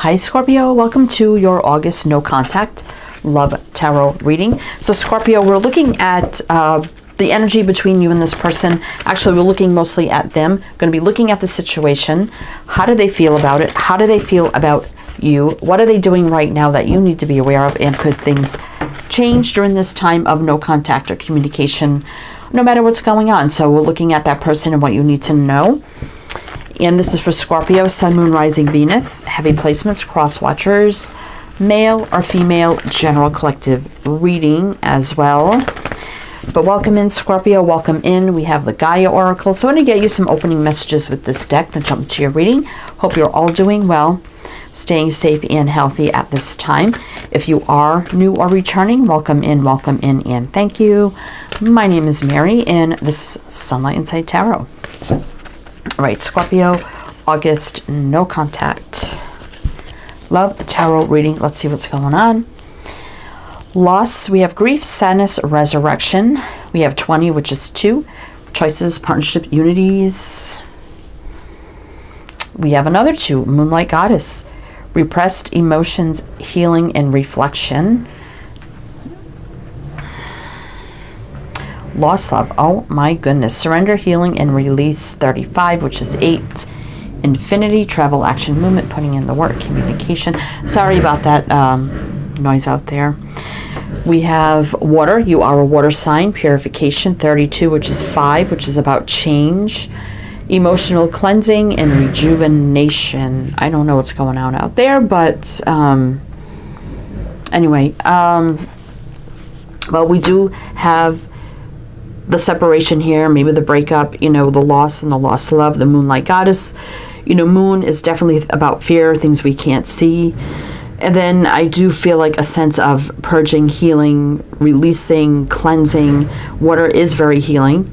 Hi Scorpio, welcome to your August no contact love tarot reading. So Scorpio, we're looking at the energy between you and this person. Actually, we're looking mostly at them. Going to be looking at the situation. How do they feel about it? How do they feel about you? What are they doing right now that you need to be aware of? And could things change during this time of no contact or communication, no matter what's going on? So we're looking at that person and what you need to know. And this is for Scorpio, Sun, Moon, Rising, Venus, heavy placements, cross watchers, male or female, general collective reading as well. But welcome in, Scorpio, welcome in. We have the Gaia Oracle. So I'm going to get you some opening messages with this deck, then jump into your reading. Hope you're all doing well, staying safe and healthy at this time. If you are new or returning, welcome in, and thank you. My name is Mary, and this is Sunlight Inside Tarot. All right, Scorpio, August, no contact. Love tarot reading. Let's see what's going on. Loss, we have grief, sadness, resurrection. We have 20, which is 2. Choices, partnership, unities. We have another 2, Moonlight Goddess. Repressed emotions, healing, and reflection. Lost love, oh my goodness. Surrender, healing, and release, 35, which is 8. Infinity, travel, action, movement, putting in the work, communication. Sorry about that noise out there. We have water, you are a water sign, purification, 32, which is 5, which is about change. Emotional cleansing and rejuvenation. I don't know what's going on out there, but anyway, well, we do have the separation here, maybe the breakup, you know, the loss and the lost love, the Moonlight Goddess. You know, moon is definitely about fear, things we can't see. And then I do feel like a sense of purging, healing, releasing, cleansing. Water is very healing.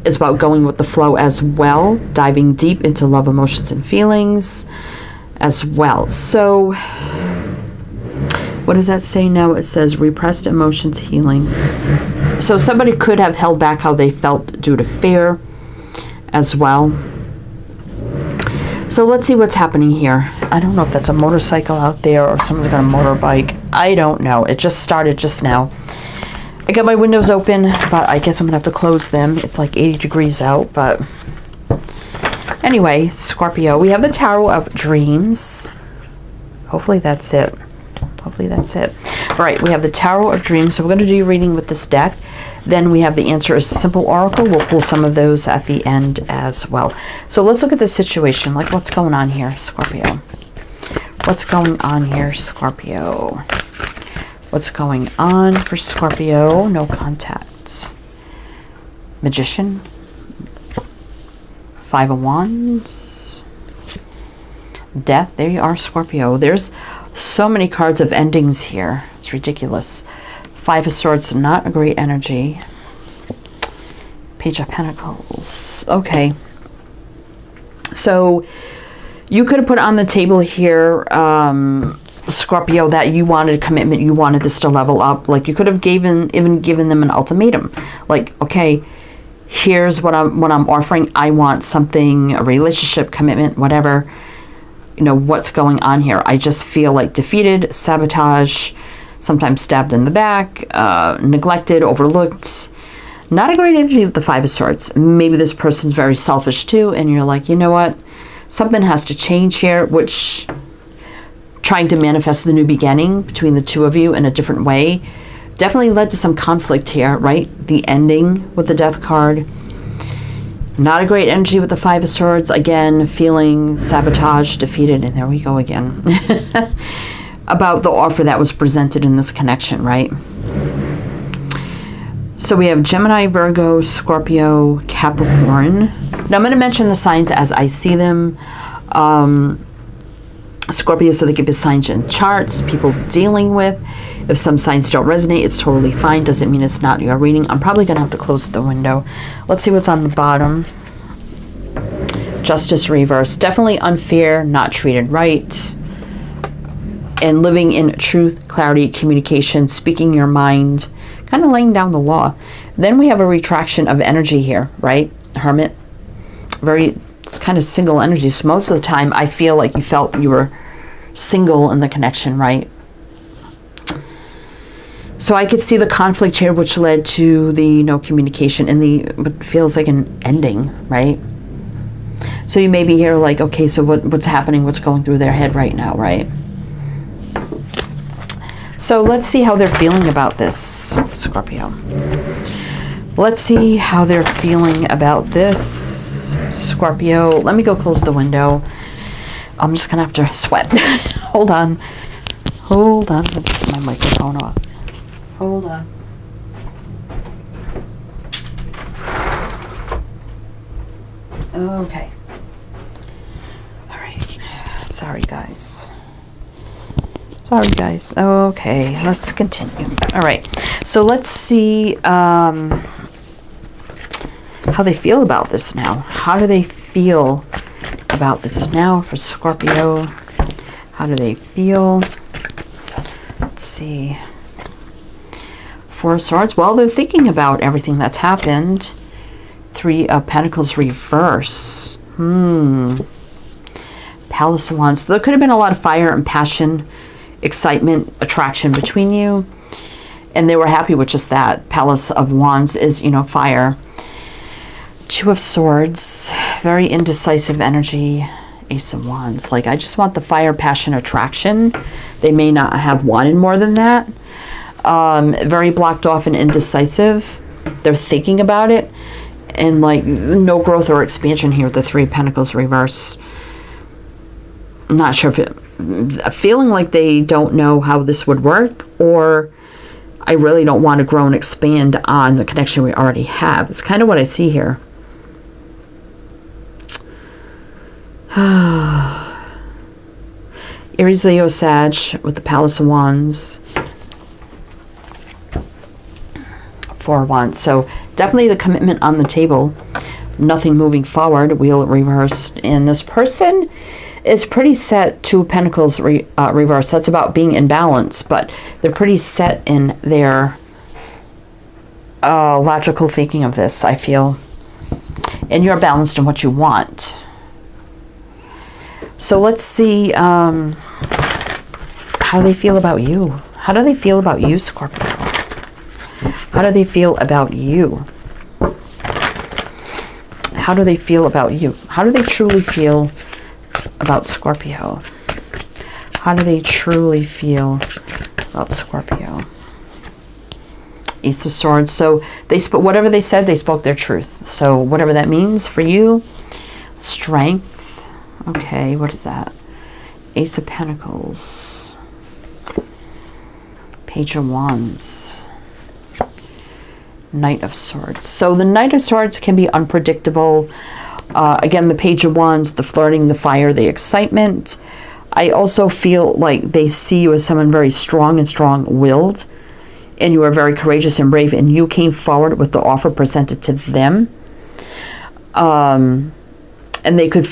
It's about going with the flow as well, diving deep into love, emotions, and feelings as well. So what does that say now? It says repressed emotions, healing. So somebody could have held back how they felt due to fear as well. So let's see what's happening here. I don't know if that's a motorcycle out there or someone's got a motorbike. I don't know. It just started just now. I got my windows open, but I guess I'm going to have to close them. It's like 80 degrees out, but anyway, Scorpio, we have the Tarot of Dreams. Hopefully that's it. Hopefully that's it. All right, we have the Tarot of Dreams. So we're going to do your reading with this deck. Then we have the answer is simple oracle. We'll pull some of those at the end as well. So let's look at the situation. Like, what's going on here, Scorpio? What's going on here, Scorpio? What's going on for Scorpio? No contact. Magician. 5 of Wands. Death. There you are, Scorpio. There's so many cards of endings here. It's ridiculous. 5 of Swords, not a great energy. Page of Pentacles. Okay. So you could have put on the table here, Scorpio, that you wanted a commitment. You wanted this to level up. Like, you could have even given them an ultimatum. Like, okay, here's what I'm offering. I want something, a relationship, commitment, whatever. You know, what's going on here? I just feel like defeated, sabotage, sometimes stabbed in the back, neglected, overlooked. Not a great energy with the 5 of Swords. Maybe this person's very selfish too, and you're like, you know what? Something has to change here, which trying to manifest the new beginning between the two of you in a different way definitely led to some conflict here, right? The ending with the Death card. Not a great energy with the 5 of Swords. Again, feeling sabotage, defeated, and there we go again. About the offer that was presented in this connection, right? So we have Gemini, Virgo, Scorpio, Capricorn. Now I'm going to mention the signs as I see them. Scorpio, so they give you signs in charts, people dealing with. If some signs don't resonate, it's totally fine. Doesn't mean it's not your reading. I'm probably going to have to close the window. Let's see what's on the bottom. Justice reverse. Definitely unfair, not treated right. And living in truth, clarity, communication, speaking your mind, kind of laying down the law. Then we have a retraction of energy here, right? Hermit. Very, it's kind of single energy. So most of the time I feel like you felt you were single in the connection, right? So I could see the conflict here, which led to the no communication and what feels like an ending, right? So you may be here like, okay, so what's happening? What's going through their head right now, right? So let's see how they're feeling about this, Scorpio. Let's see how they're feeling about this, Scorpio. Let me go close the window. I'm just gonna have to sweat. Hold on. Hold on. Let's get my microphone off. Hold on. Okay. All right. Sorry, guys. Sorry, guys. Okay, let's continue. All right. So let's see how they feel about this now. How do they feel about this now for Scorpio? How do they feel? Let's see. Four of Swords. Well, they're thinking about everything that's happened. Three of Pentacles reverse. Palace of Wands. So there could have been a lot of fire and passion, excitement, attraction between you. And they were happy with just that. Palace of Wands is, fire. Two of Swords. Very indecisive energy. Ace of Wands. Like, I just want the fire, passion, attraction. They may not have wanted more than that. Very blocked off and indecisive. They're thinking about it. And like no growth or expansion here. The Three of Pentacles reverse. I'm not sure if feeling like they don't know how this would work, or I really don't want to grow and expand on the connection we already have. It's kind of what I see here. Aries, Leo, Sag with the Palace of Wands. Four of Wands. So definitely the commitment on the table. Nothing moving forward. Wheel reversed. And this person is pretty set. Two of Pentacles reverse. That's about being in balance. But they're pretty set in their logical thinking of this, I feel. And you're balanced in what you want. So let's see how they feel about you. How do they feel about you, Scorpio? How do they feel about you? How do they feel about you? How do they truly feel about Scorpio? How do they truly feel about Scorpio? Ace of Swords. So they whatever they said, they spoke their truth. So whatever that means for you. Strength. Okay, what is that? Ace of Pentacles. Page of Wands. Knight of Swords. So the Knight of Swords can be unpredictable. Again, the Page of Wands, the flirting, the fire, the excitement. I also feel like they see you as someone very strong and strong-willed, and you are very courageous and brave, and you came forward with the offer presented to them. And they could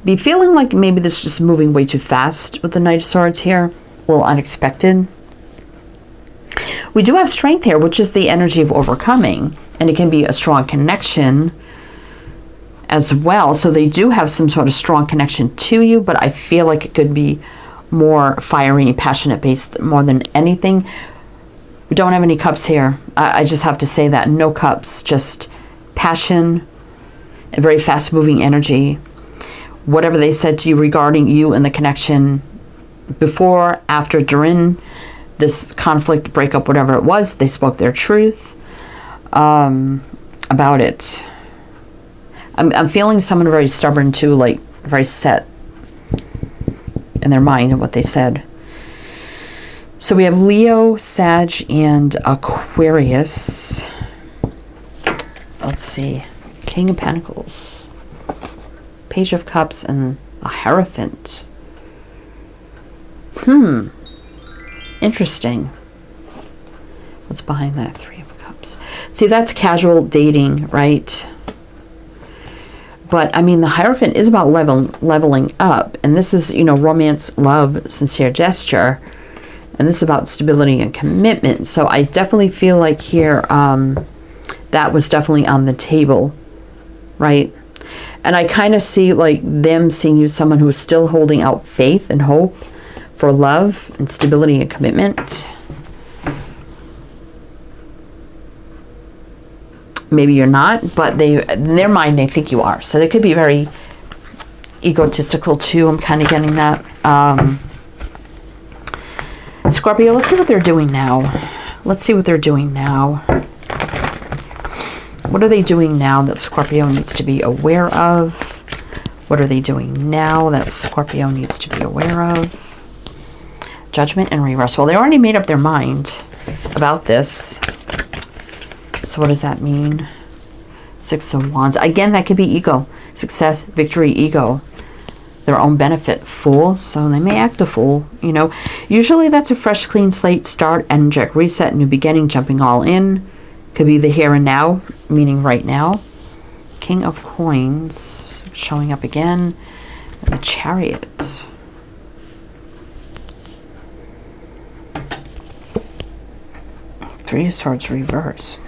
be feeling like maybe this is just moving way too fast with the Knight of Swords here. A little unexpected. We do have strength here, which is the energy of overcoming, and it can be a strong connection as well. So they do have some sort of strong connection to you, but I feel like it could be more fiery and passionate based more than anything. We don't have any cups here. I just have to say that. No cups, just passion, a very fast moving energy. Whatever they said to you regarding you and the connection before, after, during this conflict, breakup, whatever it was, they spoke their truth about it. I'm feeling someone very stubborn too, like very set in their mind and what they said. So we have Leo, Sag, and Aquarius. Let's see. King of Pentacles. Page of Cups and a Hierophant. Interesting. What's behind that? Three of Cups. See, that's casual dating, right? But, I mean, the Hierophant is about leveling up. And this is, romance, love, sincere gesture. And this is about stability and commitment. So I definitely feel like here, that was definitely on the table, right? And I kind of see, like, them seeing you someone who is still holding out faith and hope, for love and stability and commitment. Maybe you're not, but in their mind, they think you are. So they could be very egotistical too. I'm kind of getting that. Scorpio, let's see what they're doing now. Let's see what they're doing now. What are they doing now that Scorpio needs to be aware of? What are they doing now that Scorpio needs to be aware of? Judgment and reverse. Well, they already made up their mind about this. So what does that mean? Six of Wands. Again, that could be ego. Success, victory, ego. Their own benefit. Fool. So they may act a fool. You know, usually that's a fresh, clean slate, start, energetic reset, new beginning, jumping all in. Could be the here and now, meaning right now. King of Coins showing up again. And the Chariot. Three of Swords reverse.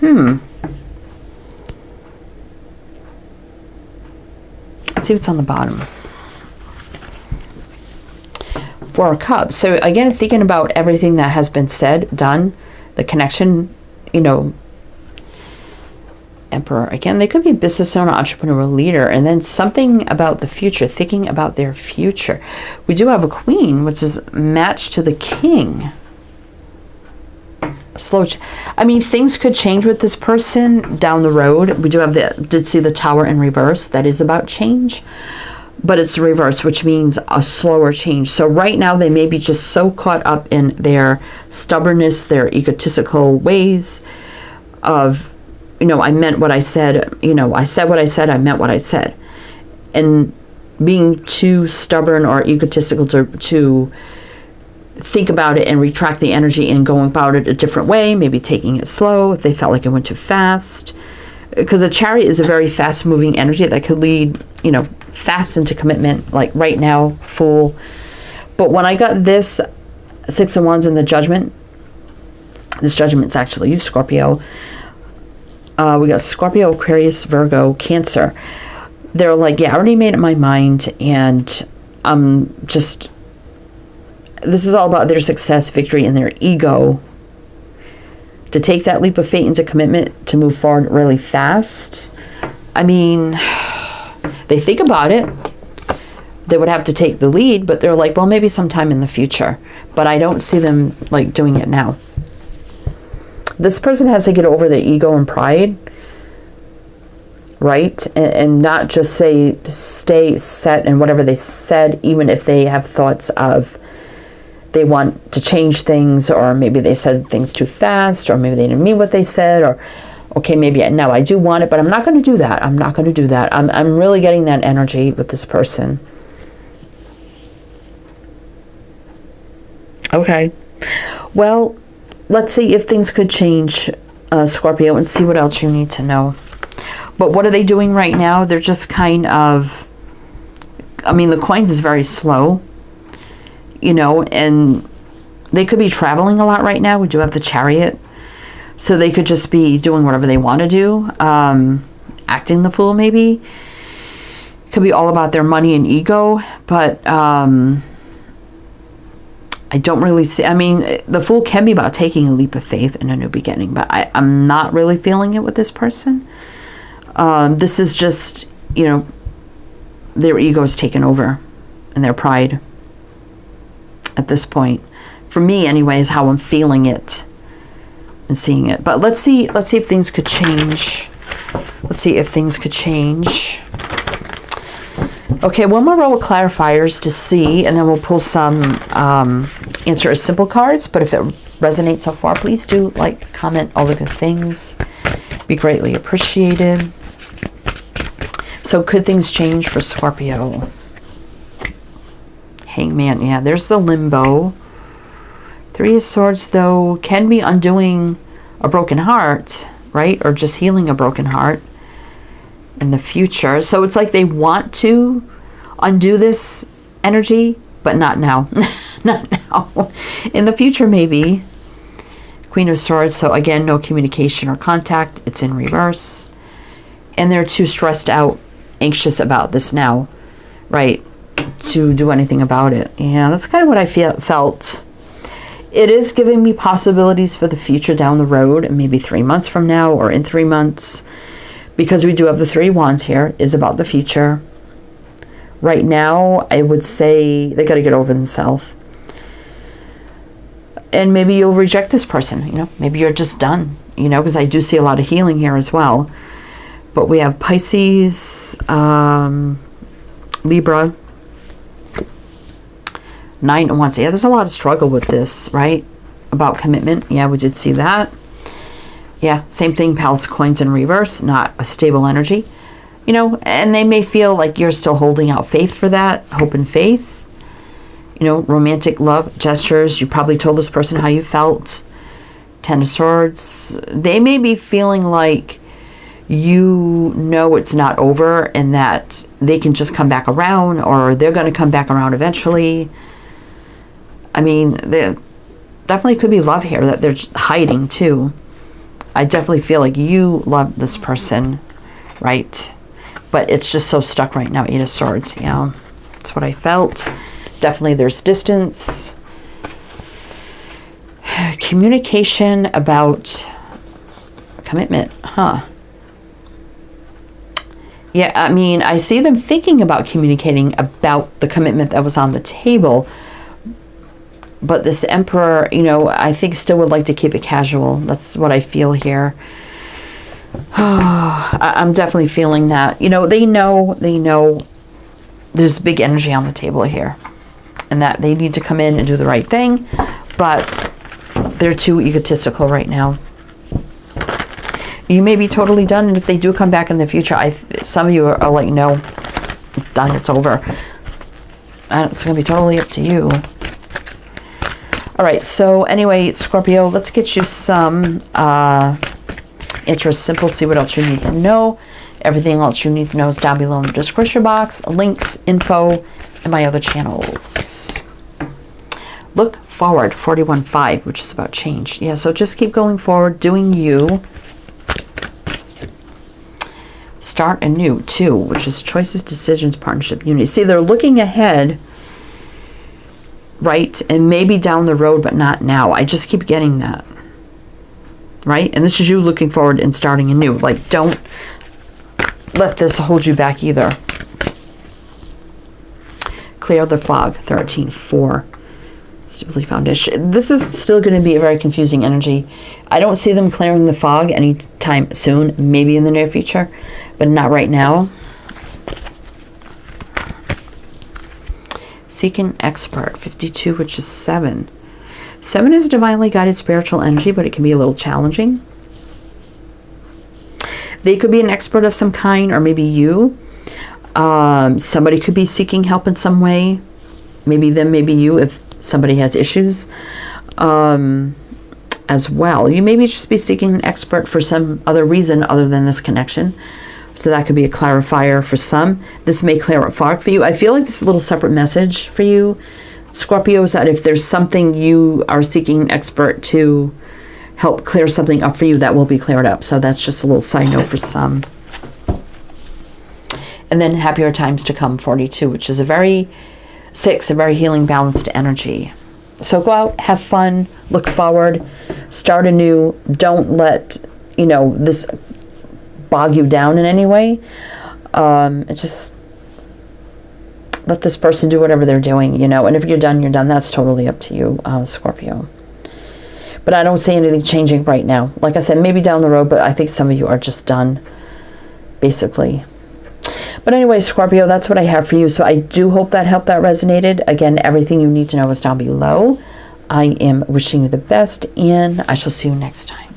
Let's see what's on the bottom. Four of Cups. So again, thinking about everything that has been said, done, the connection, you know, Emperor. Again, they could be business owner, entrepreneur, leader, and then something about the future, thinking about their future. We do have a Queen, which is matched to the King. I mean, things could change with this person down the road. We do have did see the Tower in reverse. That is about change, but it's reverse, which means a slower change. So right now they may be just so caught up in their stubbornness, their egotistical ways of, you know, I meant what I said, you know, I said what I said, I meant what I said. And being too stubborn or egotistical to think about it and retract the energy and going about it a different way, maybe taking it slow if they felt like it went too fast. Because a Chariot is a very fast moving energy that could lead, you know, fast into commitment, like right now, Fool. But when I got this Six of Wands in the Judgment, this Judgment's actually you, Scorpio. We got Scorpio, Aquarius, Virgo, Cancer. They're like, yeah, I already made up my mind, and I'm just, this is all about their success, victory, and their ego. To take that leap of faith into commitment, to move forward really fast. I mean, they think about it. They would have to take the lead, but they're like, well, maybe sometime in the future. But I don't see them like doing it now. This person has to get over their ego and pride, right? And not just stay set in whatever they said, even if they have thoughts of they want to change things, or maybe they said things too fast, or maybe they didn't mean what they said, or okay, maybe now I do want it, but I'm not going to do that. I'm not going to do that. I'm really getting that energy with this person. Okay. Well, let's see if things could change, Scorpio, and see what else you need to know. But what are they doing right now? They're just kind of, I mean, the Coins is very slow, you know, and they could be traveling a lot right now. We do have the Chariot. So they could just be doing whatever they want to do. Acting the fool, maybe. It could be all about their money and ego. But I don't really see, I mean, the Fool can be about taking a leap of faith and a new beginning. But I'm not really feeling it with this person. This is just, you know, their ego's taken over. And their pride. At this point, for me anyway, is how I'm feeling it and seeing it. But let's see if things could change. Let's see if things could change. Okay, one more row of clarifiers to see, and then we'll pull some answer as simple cards. But if it resonates so far, please do like, comment, all the good things. Be greatly appreciated. So could things change for Scorpio? Hangman, yeah, there's the limbo. Three of Swords, though, can be undoing a broken heart, right? Or just healing a broken heart in the future. So it's like they want to undo this energy, but not now. Not now. In the future, maybe. Queen of Swords, so again, no communication or contact. It's in reverse. And they're too stressed out, anxious about this now, right? to do anything about it. Yeah, that's kind of what I felt. It is giving me possibilities for the future down the road, maybe 3 months from now or in 3 months, because we do have the Three of Wands here, is about the future. Right now, I would say they got to get over themselves. And maybe you'll reject this person, you know, maybe you're just done, you know, because I do see a lot of healing here as well. But we have Pisces, Libra, Nine of Wands. Yeah, there's a lot of struggle with this, right? About commitment. Yeah, we did see that. Yeah, same thing, Palace of Coins in reverse, not a stable energy. You know, and they may feel like you're still holding out faith for that, hope and faith. You know, romantic love gestures. You probably told this person how you felt. Ten of Swords. They may be feeling like you know it's not over and that they can just come back around, or they're going to come back around eventually. I mean, there definitely could be love here that they're hiding too. I definitely feel like you love this person, right? But it's just so stuck right now. Eight of Swords, yeah. That's what I felt. Definitely there's distance. Communication about commitment, huh? Yeah, I mean, I see them thinking about communicating about the commitment that was on the table. But this Emperor, you know, I think still would like to keep it casual. That's what I feel here. I'm definitely feeling that. You know, they know there's big energy on the table here. And that they need to come in and do the right thing. But they're too egotistical right now. You may be totally done. And if they do come back in the future, some of you are like, no, it's done, it's over. And it's going to be totally up to you. All right, so anyway, Scorpio, let's get you some interest simple, see what else you need to know. Everything else you need to know is down below in the description box, links, info, and my other channels. Look forward, 41.5, which is about change. Yeah, so just keep going forward, doing you. Start anew, 2, which is choices, decisions, partnership, unity. See, they're looking ahead, right? And maybe down the road, but not now. I just keep getting that. Right? And this is you looking forward and starting anew. Like, don't let this hold you back either. Clear the fog, 13.4. Stability foundation. This is still going to be a very confusing energy. I don't see them clearing the fog anytime soon. Maybe in the near future, but not right now. Seek an expert, 52, which is 7. 7 is a divinely guided spiritual energy, but it can be a little challenging. They could be an expert of some kind, or maybe you. Somebody could be seeking help in some way. Maybe them, maybe you, if somebody has issues as well. You maybe just be seeking an expert for some other reason other than this connection. So that could be a clarifier for some. This may clear up fog for you. I feel like this is a little separate message for you, Scorpio, is that if there's something you are seeking an expert to help clear something up for you, that will be cleared up. So that's just a little side note for some. And then happier times to come, 42, which is a very 6, a very healing, balanced energy. So go out, have fun, look forward, start anew. Don't let, you know, this bog you down in any way. Just let this person do whatever they're doing, you know. And if you're done, you're done. That's totally up to you, Scorpio. But I don't see anything changing right now. Like I said, maybe down the road, but I think some of you are just done, basically. But anyway, Scorpio, that's what I have for you. So I do hope that helped, that resonated. Again, everything you need to know is down below. I am wishing you the best, and I shall see you next time.